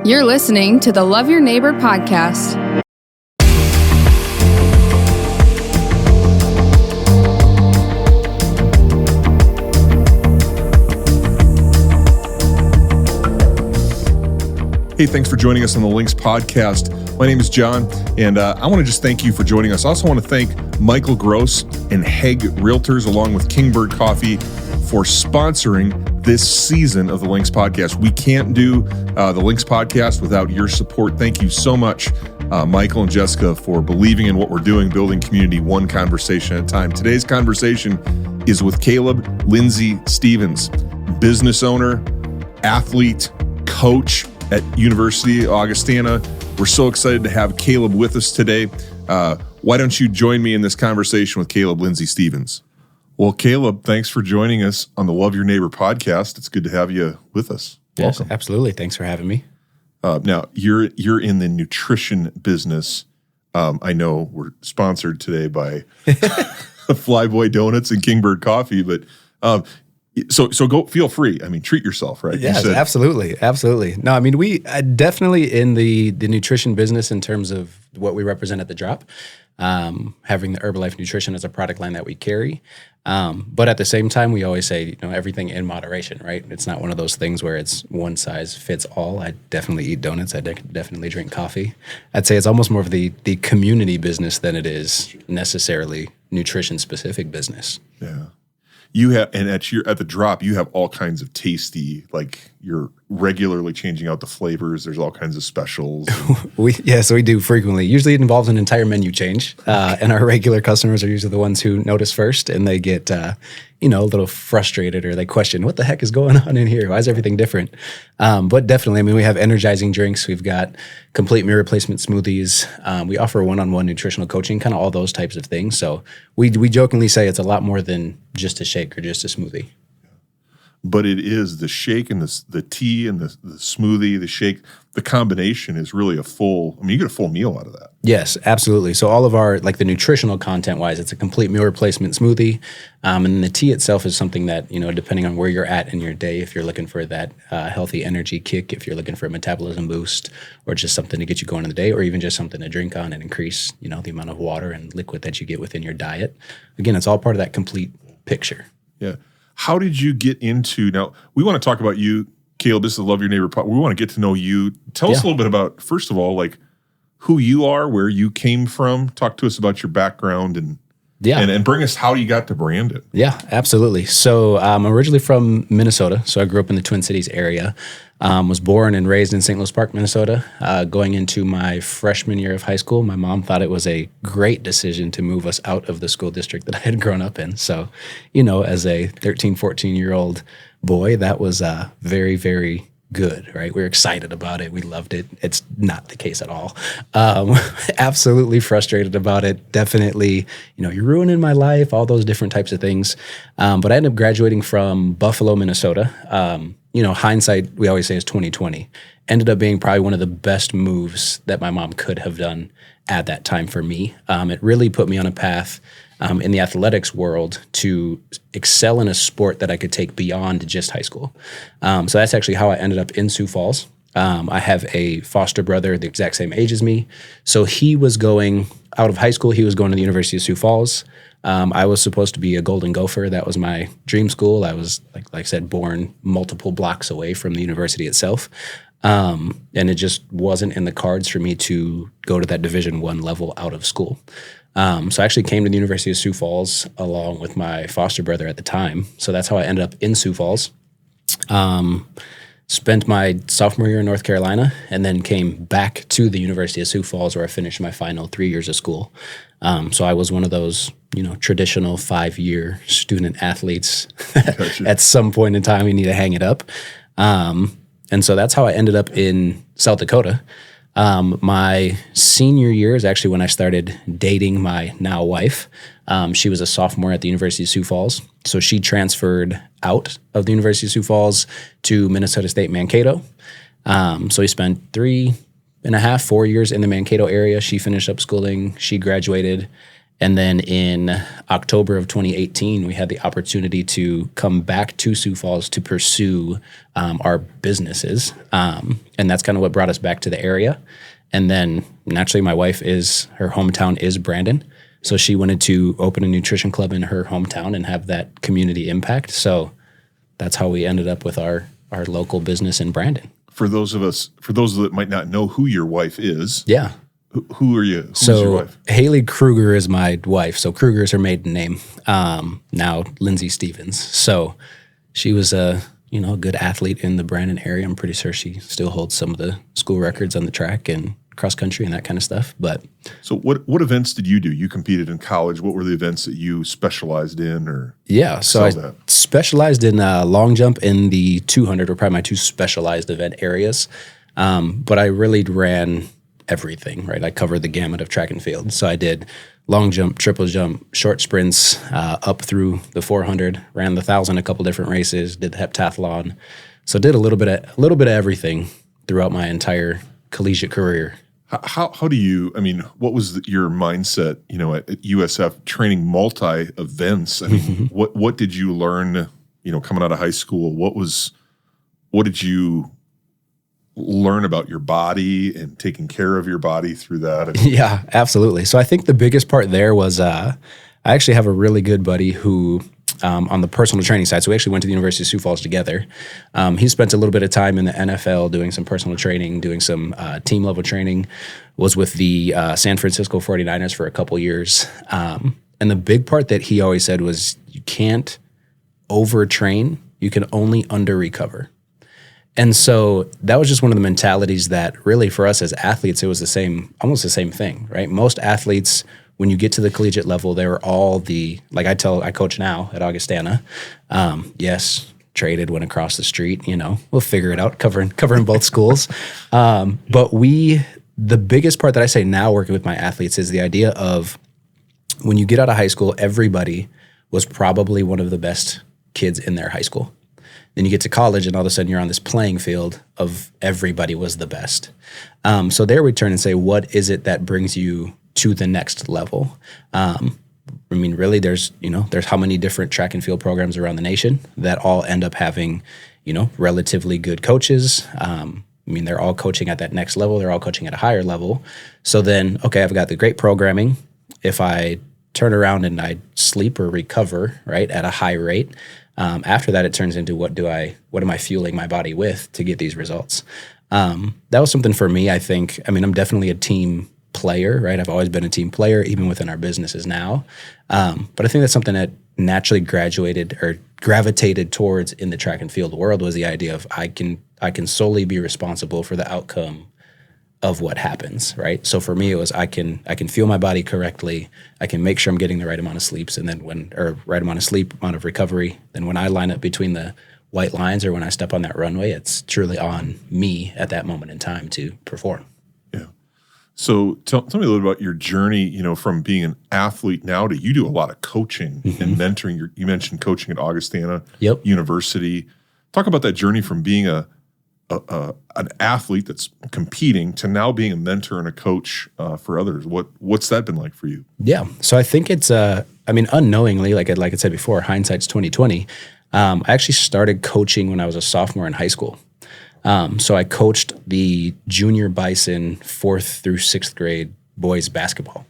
You're listening to the Love Your Neighbor podcast. Hey, thanks for joining us on the Links podcast. My name is John, and I want to just thank you for joining us. I also want to thank Michael Gross and Hegg Realtors, along with Kingbird Coffee, for sponsoring this season of the Links podcast. We can't do the Links podcast without your support. Thank you so much, Michael and Jessica, for believing in what we're doing, building community one conversation at a time. Today's conversation is with Kaleb Lindsey-Stevens, business owner, athlete, coach at University Augustana. We're so excited to have Kaleb with us today. Why don't you join me in this conversation with Kaleb Lindsey-Stevens? Well, Kaleb, thanks for joining us on the Love Your Neighbor podcast. It's good to have you with us. Yes, Welcome. absolutely. Thanks for having me. Now, you're in the nutrition business. I know we're sponsored today by Flyboy Donuts and Kingbird Coffee, but so go, feel free. I mean, treat yourself, right? Yes, absolutely. No, I mean, we definitely in the nutrition business in terms of what we represent at the Drop, having the Herbalife Nutrition as a product line that we carry. But at the same time, we always say, everything in moderation, right? It's not one of those things where it's one size fits all. I definitely eat donuts. I definitely drink coffee. I'd say it's almost more of the community business than it is necessarily nutrition specific business. Yeah. You have, and at the Drop, you have all kinds of tasty, like you're regularly changing out the flavors. There's all kinds of specials. So we do frequently. Usually it involves an entire menu change. And our regular customers are usually the ones who notice first, and they get, a little frustrated, or they question, what the heck is going on in here? Why is everything different? But definitely, I mean, we have energizing drinks. We've got complete meal replacement smoothies. We offer one-on-one nutritional coaching, kind of all those types of things. So we jokingly say it's a lot more than just a shake or just a smoothie. But it is the shake and the tea and the smoothie, the shake, the combination is really you get a full meal out of that. Yes, absolutely. So all of our, like the nutritional content wise, it's a complete meal replacement smoothie. And the tea itself is something that, depending on where you're at in your day, if you're looking for that healthy energy kick, if you're looking for a metabolism boost, or just something to get you going in the day, or even just something to drink on and increase, the amount of water and liquid that you get within your diet. Again, it's all part of that complete picture. Yeah. How did you get into, now we want to talk about you, Kaleb, this is the Love Your Neighbor podcast. We want to get to know you. Tell us a little bit about, first of all, like who you are, where you came from. Talk to us about your background and bring us how you got to brand it. Yeah, absolutely. So I'm originally from Minnesota. So I grew up in the Twin Cities area. Was born and raised in St. Louis Park, Minnesota. Going into my freshman year of high school, my mom thought it was a great decision to move us out of the school district that I had grown up in. So, as a 13, 14-year-old boy, that was very, very good, right? We were excited about it. We loved it. It's not the case at all. Absolutely frustrated about it. Definitely, you're ruining my life, all those different types of things. But I ended up graduating from Buffalo, Minnesota. Hindsight, we always say, is 20/20. Ended up being probably one of the best moves that my mom could have done at that time for me. It really put me on a path in the athletics world to excel in a sport that I could take beyond just high school. So that's actually how I ended up in Sioux Falls. I have a foster brother the exact same age as me. So he was going out of high school. He was going to the University of Sioux Falls. I was supposed to be a Golden Gopher. That was my dream school. I was, like I said, born multiple blocks away from the university itself. And it just wasn't in the cards for me to go to that Division I level out of school. So I actually came to the University of Sioux Falls along with my foster brother at the time. So that's how I ended up in Sioux Falls. Spent my sophomore year in North Carolina and then came back to the University of Sioux Falls where I finished my final 3 years of school. So I was one of those, traditional 5-year student athletes. Gotcha. At some point in time, you need to hang it up. And so that's how I ended up in South Dakota. My senior year is actually when I started dating my now wife. She was a sophomore at the University of Sioux Falls. So she transferred out of the University of Sioux Falls to Minnesota State Mankato. So we spent 3.5, 4 years in the Mankato area. She finished up schooling. She graduated. And then in October of 2018, we had the opportunity to come back to Sioux Falls to pursue our businesses. And that's kind of what brought us back to the area. And then naturally, my wife her hometown is Brandon. So she wanted to open a nutrition club in her hometown and have that community impact. So that's how we ended up with our local business in Brandon. For those that might not know who your wife is. Yeah. Who are you? Who's your wife? Haley Kruger is my wife. So Kruger is her maiden name. Now Lindsey-Stevens. So she was a good athlete in the Brandon area. I'm pretty sure she still holds some of the school records on the track and cross country and that kind of stuff. But so what events did you do? You competed in college. What were the events that you specialized in or so I specialized in long jump in the 200 were probably my two specialized event areas. But I really ran everything, right? I covered the gamut of track and field. So I did long jump, triple jump, short sprints, up through the 400, ran the 1,000 a couple different races, did the heptathlon. So did a little bit of everything throughout my entire collegiate career. How do you, what was your mindset, at USF training multi events? What did you learn, coming out of high school? What did you learn about your body and taking care of your body through that? Yeah, absolutely. So I think the biggest part there was I actually have a really good buddy who on the personal training side, so we actually went to the University of Sioux Falls together. He spent a little bit of time in the NFL doing some personal training, doing some team level training, was with the San Francisco 49ers for a couple years. And the big part that he always said was you can't overtrain, you can only under recover. And so that was just one of the mentalities that really for us as athletes, it was almost the same thing, right? Most athletes, when you get to the collegiate level, they were all I coach now at Augustana. Yes, traded, went across the street, we'll figure it out, covering both schools. But the biggest part that I say now working with my athletes is the idea of when you get out of high school, everybody was probably one of the best kids in their high school. Then you get to college and all of a sudden you're on this playing field of everybody was the best. So there we turn and say, what is it that brings you to the next level? Really there's how many different track and field programs around the nation that all end up having, relatively good coaches. They're all coaching at that next level. They're all coaching at a higher level. So then, okay, I've got the great programming. If I turn around and I sleep or recover, right, at a high rate, after that, it turns into what am I fueling my body with to get these results? That was something for me, I think. I'm definitely a team player, right? I've always been a team player, even within our businesses now. But I think that's something that naturally gravitated towards in the track and field world was the idea of I can solely be responsible for the outcome of what happens, right? So for me, it was I can fuel my body correctly. I can make sure I'm getting the right amount of sleeps, and then right amount of sleep, amount of recovery. Then when I line up between the white lines or when I step on that runway, it's truly on me at that moment in time to perform. Yeah. So tell me a little about your journey, from being an athlete now to you do a lot of coaching and mentoring. You mentioned coaching at Augustana University. Talk about that journey from being an athlete that's competing to now being a mentor and a coach for others. What's that been like for you? Yeah. So I think it's, unknowingly, like I said before, hindsight's 2020. I actually started coaching when I was a sophomore in high school. So I coached the junior Bison 4th through 6th grade boys basketball.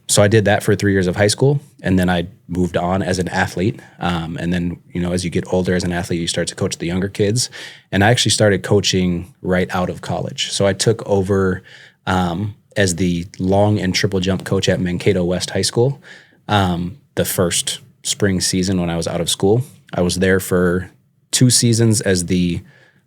So I did that for 3 years of high school, and then I moved on as an athlete. And then, as you get older as an athlete, you start to coach the younger kids. And I actually started coaching right out of college. So I took over as the long and triple jump coach at Mankato West High School the first spring season when I was out of school. I was there for 2 seasons as the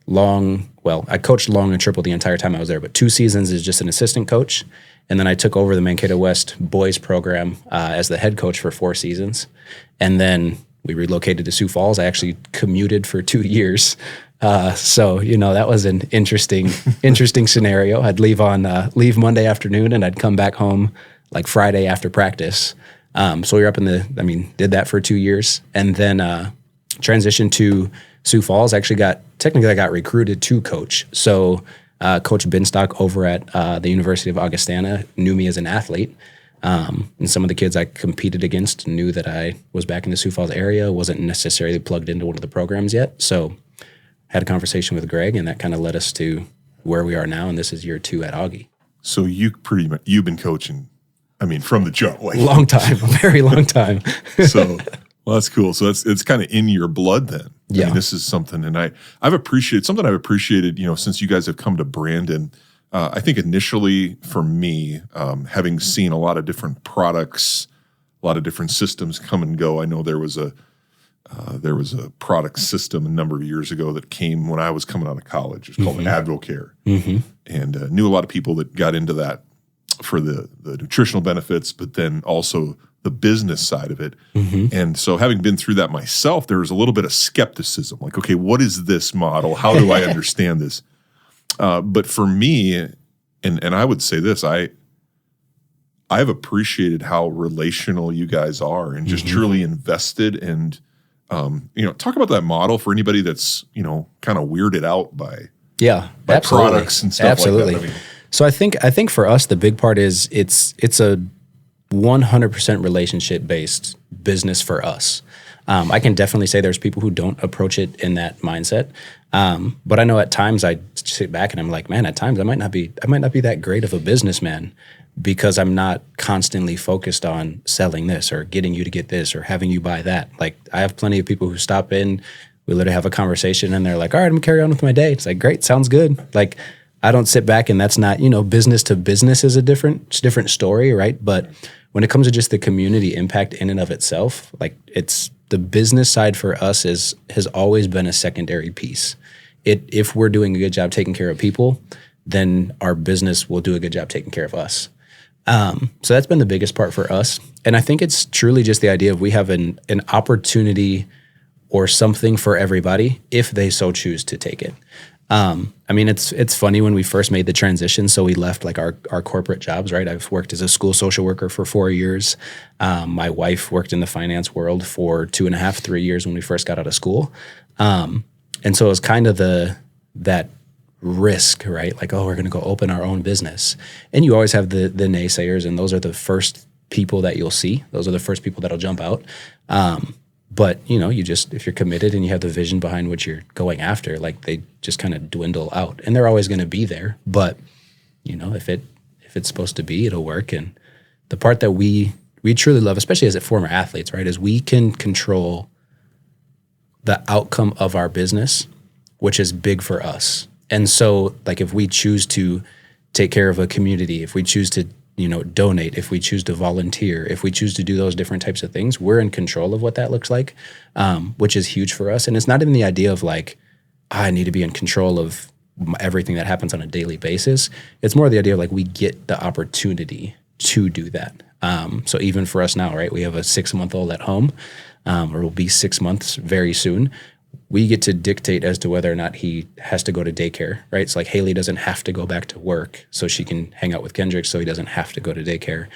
I coached long and triple the entire time I was there, but 2 seasons as just an assistant coach. And then I took over the Mankato West boys program as the head coach for 4 seasons. And then we relocated to Sioux Falls. I actually commuted for 2 years. So that was an interesting scenario. I'd leave Monday afternoon and I'd come back home like Friday after practice. So we were up did that for 2 years. And then transitioned to Sioux Falls. I got recruited to coach. So Coach Binstock over at the University of Augustana knew me as an athlete. And some of the kids I competed against knew that I was back in the Sioux Falls area, wasn't necessarily plugged into one of the programs yet. So had a conversation with Greg, and that kind of led us to where we are now. And this is year 2 at Augie. So you've been coaching, I mean, from the jump, like long time, a very long time. So, well, that's cool. So it's kind of in your blood then. Yeah. I mean, this is something, and I've appreciated, since you guys have come to Brandon. I think initially for me, having seen a lot of different products, a lot of different systems come and go. I know there was a product system a number of years ago that came when I was coming out of college. It's called Advocare, and knew a lot of people that got into that for the nutritional benefits, but then also the business side of it. And so having been through that myself, there was a little bit of skepticism, like, okay, what is this model? How do I understand this? But for me, and I would say this, I've appreciated how relational you guys are and just truly invested. And, talk about that model for anybody that's, kind of weirded out by products and stuff like that. I mean, so I think for us, the big part is it's a 100% relationship based business for us. I can definitely say there's people who don't approach it in that mindset. But I know at times I sit back and I'm like, man, at times I might not be that great of a businessman because I'm not constantly focused on selling this or getting you to get this or having you buy that. Like I have plenty of people who stop in, we literally have a conversation and they're like, all right, I'm gonna carry on with my day. It's like, great, sounds good. Like I don't sit back and that's not, business to business is a different story, right? But when it comes to just the community impact in and of itself, like it's the business side for us has always been a secondary piece. If we're doing a good job taking care of people, then our business will do a good job taking care of us. So that's been the biggest part for us. And I think it's truly just the idea of we have an opportunity or something for everybody if they so choose to take it. I mean, it's funny when we first made the transition. So we left like our corporate jobs, right? I've worked as a school social worker for 4 years. My wife worked in the finance world for 2.5, 3 years when we first got out of school. And so it was kind of that risk, right? Like, oh, we're going to go open our own business. And you always have the naysayers, and those are the first people that you'll see. Those are the first people that'll jump out. But if you're committed and you have the vision behind what you're going after, like they just kind of dwindle out, and they're always going to be there. But if it's supposed to be, it'll work. And the part that we truly love, especially as former athletes, right, is we can control the outcome of our business, which is big for us. And so, like, if we choose to take care of a community, if we choose to donate, if we choose to volunteer, if we choose to do those different types of things, we're in control of what that looks like, which is huge for us. And it's not even the idea of like, I need to be in control of everything that happens on a daily basis. It's more the idea of like, we get the opportunity to do that. So even for us now, right, we have a 6-month-old at home, or will be 6 months very soon. We get to dictate as to whether or not he has to go to daycare, right? It's like Haley doesn't have to go back to work so she can hang out with Kendrick, so he doesn't have to go to daycare.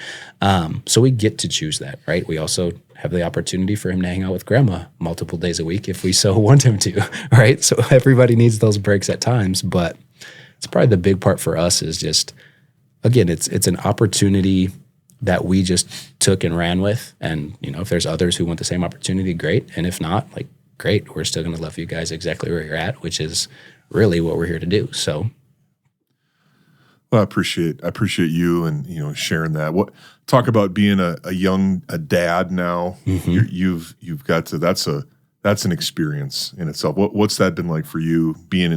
So we get to choose that, right? We also have the opportunity for him to hang out with grandma multiple days a week if we so want him to, right? So everybody needs those breaks at times, but it's probably the big part for us is just, again, it's an opportunity that we just took and ran with. And, if there's others who want the same opportunity, great. And if not, like, great, we're still going to love you guys exactly where you're at, which is really what we're here to do. So, well, I appreciate you and sharing that. Talk about being a dad now. You've got to that's an experience in itself. What's that been like for you being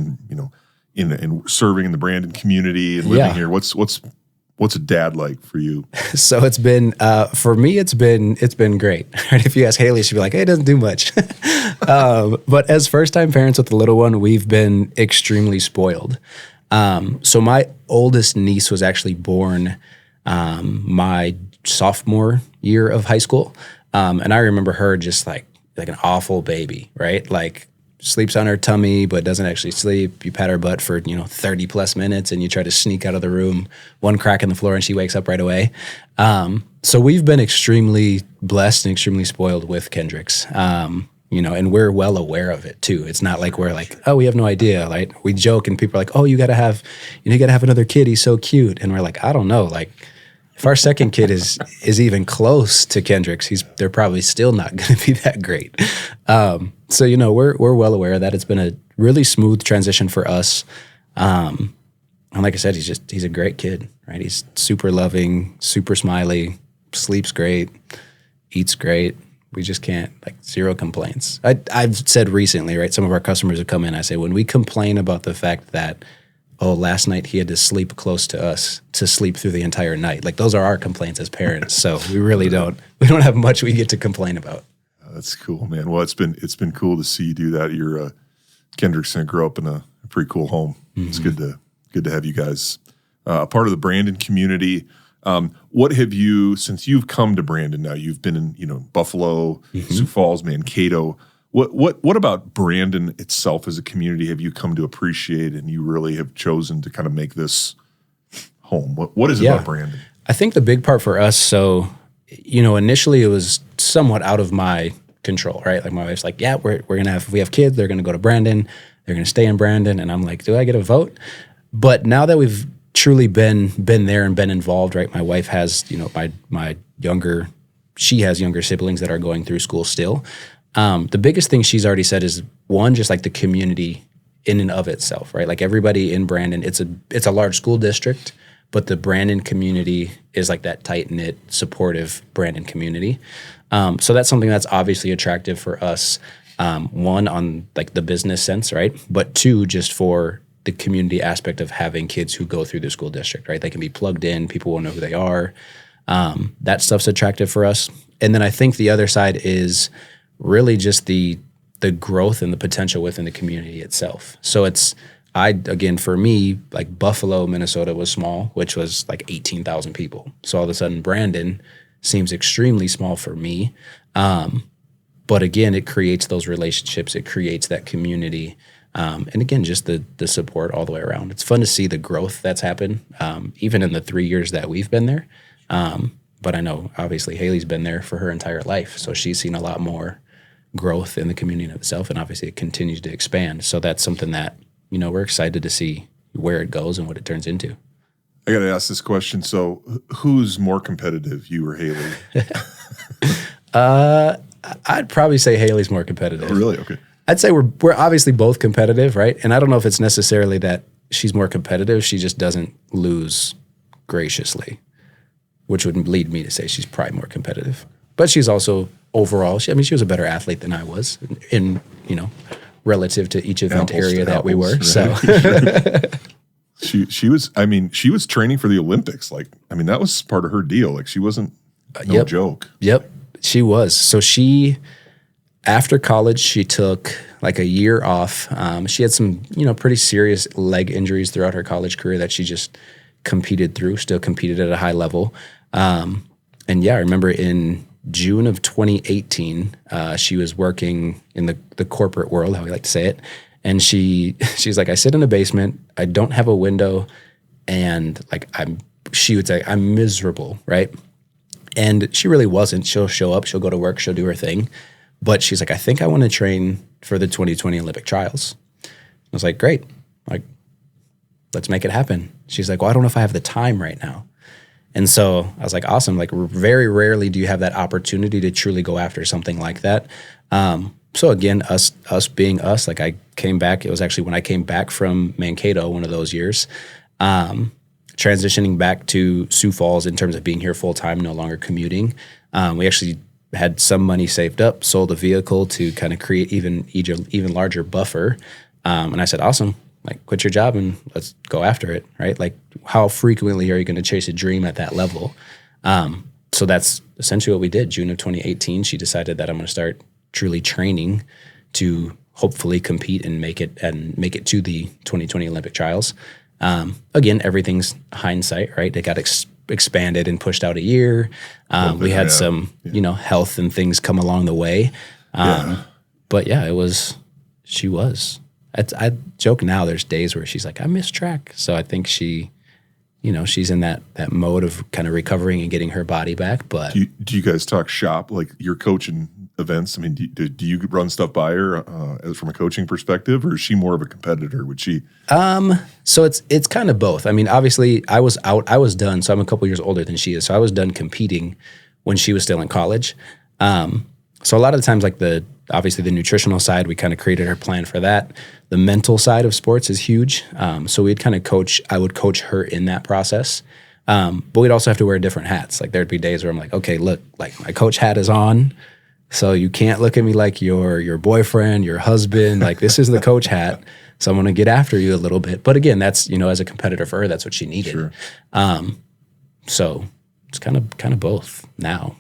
in serving in the Brandon community and living here? What's a dad like for you? So it's been, for me, it's been great. Right? If you ask Haley, she'd be like, hey, it doesn't do much. But as first-time parents with the little one, we've been extremely spoiled. So my oldest niece was actually born my sophomore year of high school. And I remember her just like an awful baby, right? Like, sleeps on her tummy, but doesn't actually sleep. You pat her butt for, 30 plus minutes and you try to sneak out of the room, one crack in the floor and she wakes up right away. So we've been extremely blessed and extremely spoiled with Kendricks. And we're well aware of it too. It's not like we're like, oh, we have no idea. Like we joke and people are like, oh, you gotta have another kid. He's so cute. And we're like, I don't know. Like, If our second kid is even close to Kendrick's, they're probably still not going to be that great. So we're well aware of that. It's been a really smooth transition for us. And like I said, he's a great kid, right? He's super loving, super smiley, sleeps great, eats great. We just can't, zero complaints. I've said recently, right? Some of our customers have come in. I say, when we complain about the fact that, last night he had to sleep close to us to sleep through the entire night. Those are our complaints as parents. So we really don't have much we get to complain about. That's cool, man. Well, it's been cool to see you do that. You're Kendrick's gonna grow up in a pretty cool home. Mm-hmm. It's good to have you guys a part of the Brandon community. What have you, since you've come to Brandon now, you've been in, Buffalo, mm-hmm. Sioux Falls, Mankato. What about Brandon itself as a community have you come to appreciate and you really have chosen to kind of make this home? What is it about Brandon? I think the big part for us, so, initially it was somewhat out of my control, right? My wife's like, yeah, we're going to if we have kids, they're going to go to Brandon. They're going to stay in Brandon. And I'm like, do I get a vote? But now that we've truly been there and been involved, right? My wife has, she has younger siblings that are going through school still. The biggest thing she's already said is, one, just the community in and of itself, right? Everybody in Brandon, it's a large school district, but the Brandon community is that tight-knit, supportive Brandon community. So that's something that's obviously attractive for us. One, on the business sense, right? But two, just for the community aspect of having kids who go through the school district, right? They can be plugged in. People will know who they are. That stuff's attractive for us. And then I think the other side is really just the growth and the potential within the community itself. So for me, Buffalo, Minnesota was small, which was 18,000 people. So all of a sudden Brandon seems extremely small for me. But again, it creates those relationships. It creates that community. And again, just the support all the way around. It's fun to see the growth that's happened, even in the 3 years that we've been there. But I know obviously Haley's been there for her entire life. So she's seen a lot more growth in the community itself, and obviously it continues to expand. So that's something that, we're excited to see where it goes and what it turns into. I got to ask this question. So who's more competitive, you or Haley? I'd probably say Haley's more competitive. Oh, really? Okay. I'd say we're obviously both competitive, right? And I don't know if it's necessarily that she's more competitive. She just doesn't lose graciously, which would lead me to say she's probably more competitive. But she's also overall, she was a better athlete than I was in relative to each event area that we were. Right? So she was training for the Olympics. That was part of her deal. She wasn't no joke. Yep, she was. So after college, she took a year off. She had some, pretty serious leg injuries throughout her college career that she just still competed at a high level. I remember in June of 2018, she was working in the corporate world, how we like to say it. And she's like, I sit in a basement, I don't have a window, and she would say, I'm miserable, right? And she really wasn't. She'll show up, she'll go to work, she'll do her thing. But she's like, I think I want to train for the 2020 Olympic trials. I was like, great. Let's make it happen. She's like, well, I don't know if I have the time right now. And so I was like, awesome. Very rarely do you have that opportunity to truly go after something like that. So again, us being us, I came back. It was actually when I came back from Mankato, one of those years, transitioning back to Sioux Falls in terms of being here full time, no longer commuting. We actually had some money saved up, sold a vehicle to kind of create even larger buffer. And I said, awesome, quit your job and let's go after it, right? How frequently are you going to chase a dream at that level? So that's essentially what we did. June of 2018, she decided that I'm going to start truly training to hopefully compete and make it to the 2020 Olympic trials. Again, everything's hindsight, right? It got expanded and pushed out a year. We had some, health and things come along the way. But she was. I joke now, there's days where she's like, I miss track. So I think she's in that mode of kind of recovering and getting her body back. But do you guys talk shop? You're coaching events? I mean, do you run stuff by her from a coaching perspective, or is she more of a competitor? Would she? So it's kind of both. I mean, obviously, I was done. So I'm a couple years older than she is. So I was done competing when she was still in college. So a lot of the times, like obviously the nutritional side, we kind of created her plan for that. The mental side of sports is huge. So we'd kind of I would coach her in that process. But we'd also have to wear different hats. Like there'd be days where I'm like, okay, look, like my coach hat is on. So you can't look at me like your boyfriend, your husband, like this is the coach hat. So I'm going to get after you a little bit. But again, that's, as a competitor for her, that's what she needed. Sure. So it's kind of both now.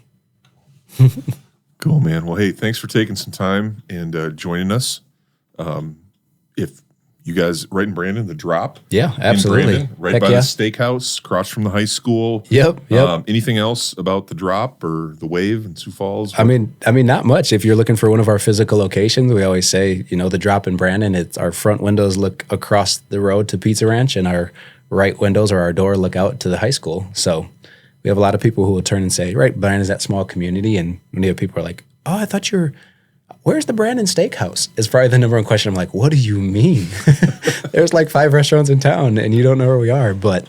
Cool, man. Well, hey, thanks for taking some time and joining us. If you guys, right in Brandon, the Drop. Yeah, absolutely. In Brandon, right by the steakhouse, across from the high school. Yep. Anything else about the Drop or the Wave in Sioux Falls? I mean, not much. If you're looking for one of our physical locations, we always say, the Drop in Brandon, it's our front windows look across the road to Pizza Ranch, and our right windows or our door look out to the high school. So we have a lot of people who will turn and say, right, Brandon's that small community. And many of people are like, oh, I thought where's the Brandon Steakhouse? Is probably the number one question. I'm like, what do you mean? There's like 5 restaurants in town and you don't know where we are. But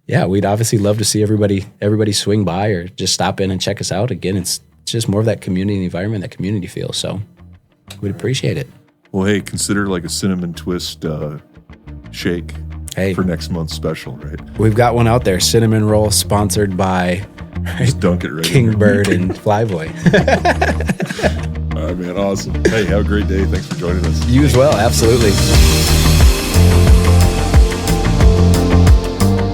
yeah, we'd obviously love to see everybody swing by or just stop in and check us out. Again, it's just more of that community environment, that community feel. So we'd appreciate it. Well, hey, consider like a cinnamon twist shake for next month's special, right? We've got one out there, cinnamon roll sponsored by just dunk it right Kingbird and Flyboy. All right, man. Awesome. Hey, have a great day. Thanks for joining us. You as well. Absolutely.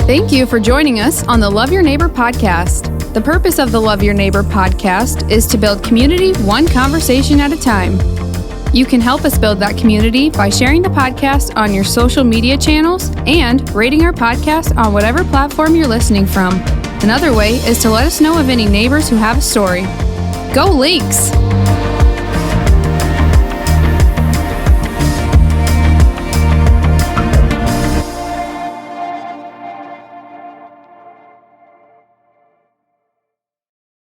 Thank you for joining us on the Love Your Neighbor podcast. The purpose of the Love Your Neighbor podcast is to build community one conversation at a time. You can help us build that community by sharing the podcast on your social media channels and rating our podcast on whatever platform you're listening from. Another way is to let us know of any neighbors who have a story. Go Lynx!